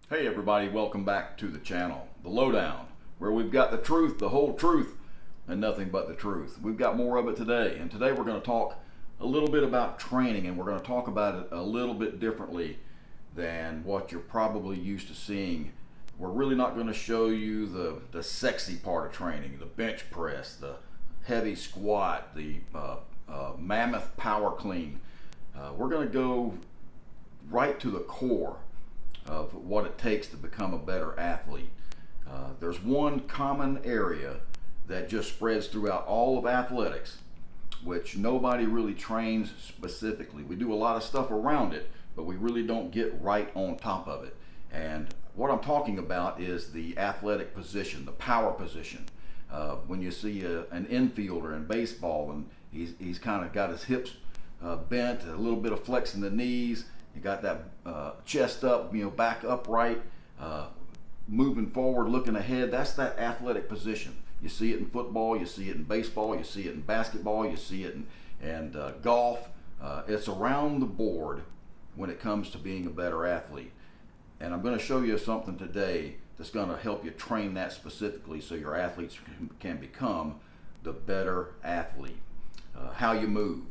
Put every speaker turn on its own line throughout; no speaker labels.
Hey everybody, welcome back to the channel, The Lowdown, where we've got the truth, the whole truth, and nothing but the truth. We've got more of it today, and today we're going to talk a little bit about training, and we're going to talk about it a little bit differently than what you're probably used to seeing. We're really not going to show you the sexy part of training, the bench press, the heavy squat, the mammoth power clean. We're going to go right to the core of what it takes to become a better athlete. There's one common area that just spreads throughout all of athletics, which nobody really trains specifically. We do a lot of stuff around it, but we really don't get right on top of it. And what I'm talking about is the athletic position, the power position. When you see an infielder in baseball and he's kind of got his hips bent, a little bit of flex in the knees, you got that chest up, back upright, moving forward, looking ahead. That's that athletic position. You see it in football, you see it in baseball, you see it in basketball, you see it in golf. It's around the board when it comes to being a better athlete. And I'm going to show you something today that's going to help you train that specifically so your athletes can become the better athlete. How you move,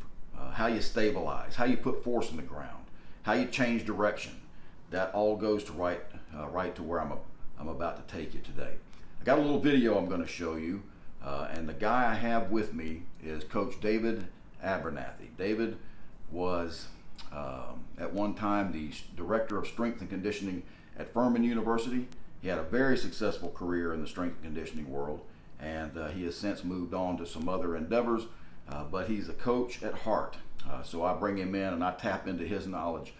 how you stabilize, how you put force in the ground, how you change direction. That all goes to right to where I'm about to take you today. I got a little video I'm going to show you, and the guy I have with me is Coach David Abernathy. David was at one time the director of strength and conditioning at Furman University. He had a very successful career in the strength and conditioning world, and he has since moved on to some other endeavors, but he's a coach at heart. So I bring him in and I tap into his knowledge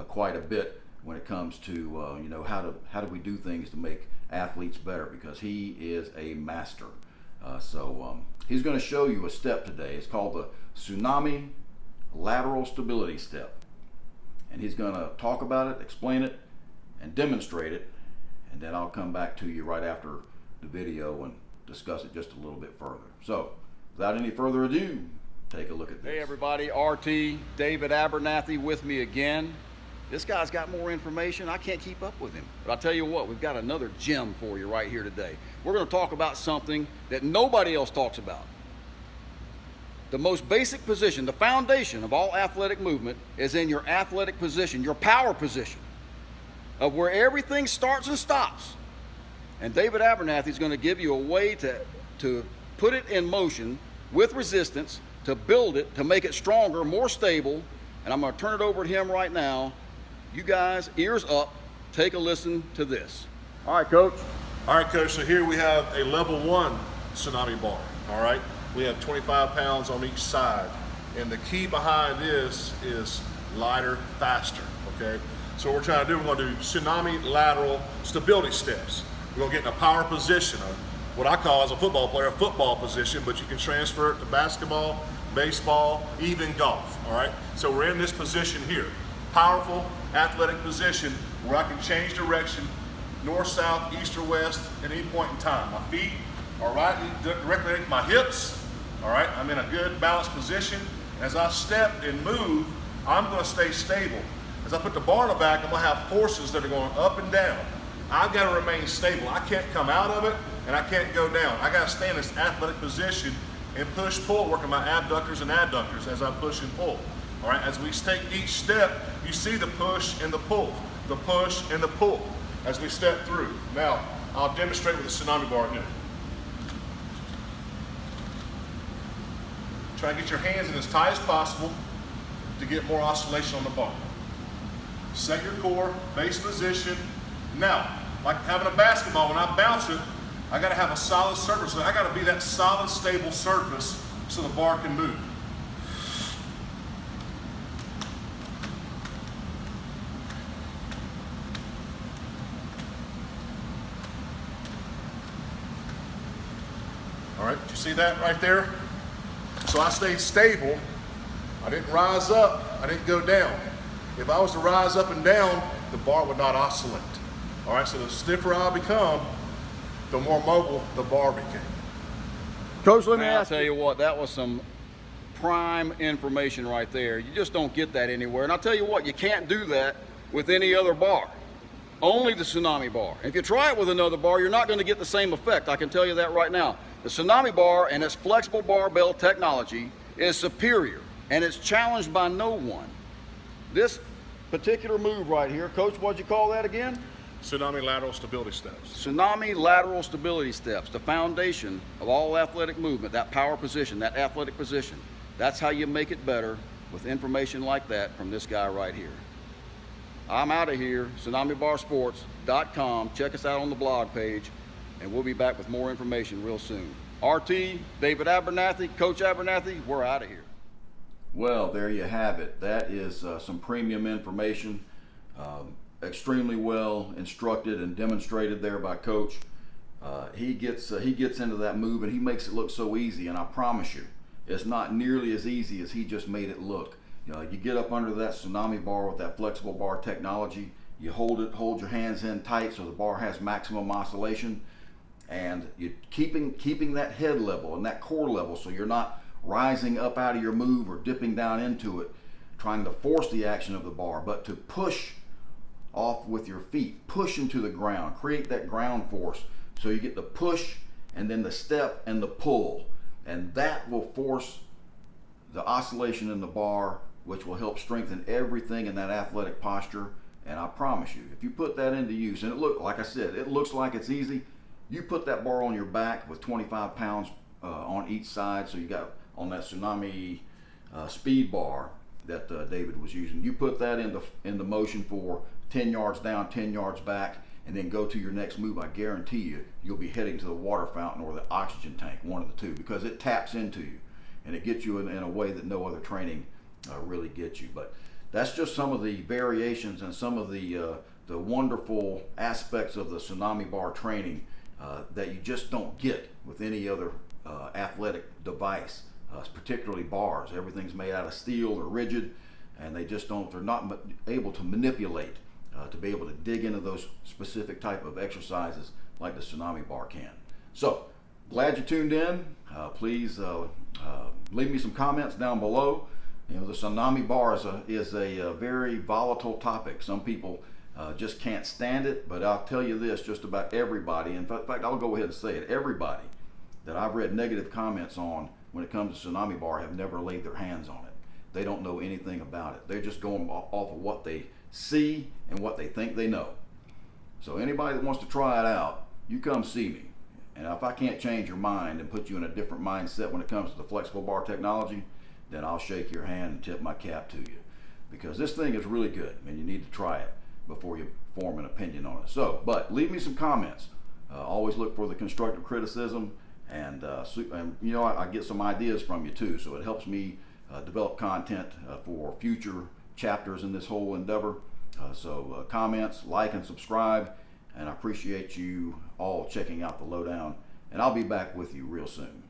quite a bit when it comes to how do we do things to make athletes better, because he is a master. So he's going to show you a step today. It's called the Tsunami Lateral Stability Step, and he's going to talk about it, explain it, and demonstrate it, and then I'll come back to you right after the video and discuss it just a little bit further. So without any further ado, take a look at this. Hey everybody, RT, David Abernathy with me again. This guy's got more information. I can't keep up with him. But I'll tell you what, we've got another gem for you right here today. We're going to talk about something that nobody else talks about. The most basic position, the foundation of all athletic movement is in your athletic position, your power position, of where everything starts and stops. And David Abernathy is going to give you a way to put it in motion with resistance, to build it, to make it stronger, more stable. And I'm going to turn it over to him right now. You guys, ears up, take a listen to this. All right, Coach.
All right, Coach, so here we have a level 1 tsunami bar, all right? We have 25 pounds on each side. And the key behind this is lighter, faster, okay? So what we're trying to do, we're going to do tsunami lateral stability steps. We're going to get in a power position, what I call as a football player, a football position, but you can transfer it to basketball, baseball, even golf, all right? So we're in this position here, powerful athletic position where I can change direction, north, south, east, or west at any point in time. My feet are right directly underneath my hips, all right? I'm in a good balanced position. As I step and move, I'm gonna stay stable. As I put the bar in the back, I'm gonna have forces that are going up and down. I've gotta remain stable. I can't come out of it and I can't go down. I gotta stay in this athletic position and push, pull, working my abductors and adductors as I push and pull. All right, as we take each step, you see the push and the pull, the push and the pull as we step through. Now, I'll demonstrate with the tsunami bar here. Try and get your hands in as tight as possible to get more oscillation on the bar. Set your core, base position. Now, like having a basketball, when I bounce it, I gotta have a solid surface. So I gotta be that solid, stable surface so the bar can move. All right, did you see that right there? So I stayed stable. I didn't rise up, I didn't go down. If I was to rise up and down, the bar would not oscillate. All right, so the stiffer I become, the more mobile the bar became.
Coach, let me ask you. I'll tell you what, that was some prime information right there. You just don't get that anywhere. And I'll tell you what, you can't do that with any other bar. Only the Tsunami bar. If you try it with another bar, you're not going to get the same effect. I can tell you that right now. The Tsunami bar and its flexible barbell technology is superior, and it's challenged by no one. This particular move right here, Coach, what'd you call that again?
Tsunami lateral stability steps.
Tsunami lateral stability steps, the foundation of all athletic movement, that power position, that athletic position. That's how you make it better with information like that from this guy right here. I'm out of here, TsunamiBarSports.com. Check us out on the blog page, and we'll be back with more information real soon. RT, David Abernathy, Coach Abernathy, we're out of here. Well, there you have it. That is some premium information, extremely well instructed and demonstrated there by Coach. He gets into that move, and he makes it look so easy, and I promise you, it's not nearly as easy as he just made it look. You know, you get up under that Tsunami bar with that flexible bar technology, you hold your hands in tight so the bar has maximum oscillation, and you're keeping that head level and that core level so you're not rising up out of your move or dipping down into it, trying to force the action of the bar, but to push off with your feet, push into the ground, create that ground force so you get the push and then the step and the pull, and that will force the oscillation in the bar, which will help strengthen everything in that athletic posture. And I promise you, if you put that into use, and like I said, it looks like it's easy. You put that bar on your back with 25 pounds on each side, so you got on that Tsunami speed bar that David was using. You put that into motion for 10 yards down, 10 yards back, and then go to your next move. I guarantee you, you'll be heading to the water fountain or the oxygen tank, one of the two, because it taps into you, and it gets you in a way that no other training really gets you. But that's just some of the variations and some of the wonderful aspects of the Tsunami bar training that you just don't get with any other athletic device, particularly bars. Everything's made out of steel or rigid, and they're not able to manipulate to be able to dig into those specific type of exercises like the Tsunami bar can. So glad you tuned in. Please leave me some comments down below. You know, the Tsunami bar is a very volatile topic. Some people just can't stand it, but I'll tell you this, just about everybody, in fact, I'll go ahead and say it, everybody that I've read negative comments on when it comes to Tsunami bar have never laid their hands on it. They don't know anything about it. They're just going off of what they see and what they think they know. So anybody that wants to try it out, you come see me. And if I can't change your mind and put you in a different mindset when it comes to the flexible bar technology, then I'll shake your hand and tip my cap to you, because this thing is really good and you need to try it before you form an opinion on it. So, but leave me some comments. Always look for the constructive criticism, and you know, I get some ideas from you too, so it helps me develop content for future chapters in this whole endeavor. So comments, like, and subscribe, and I appreciate you all checking out the lowdown, and I'll be back with you real soon.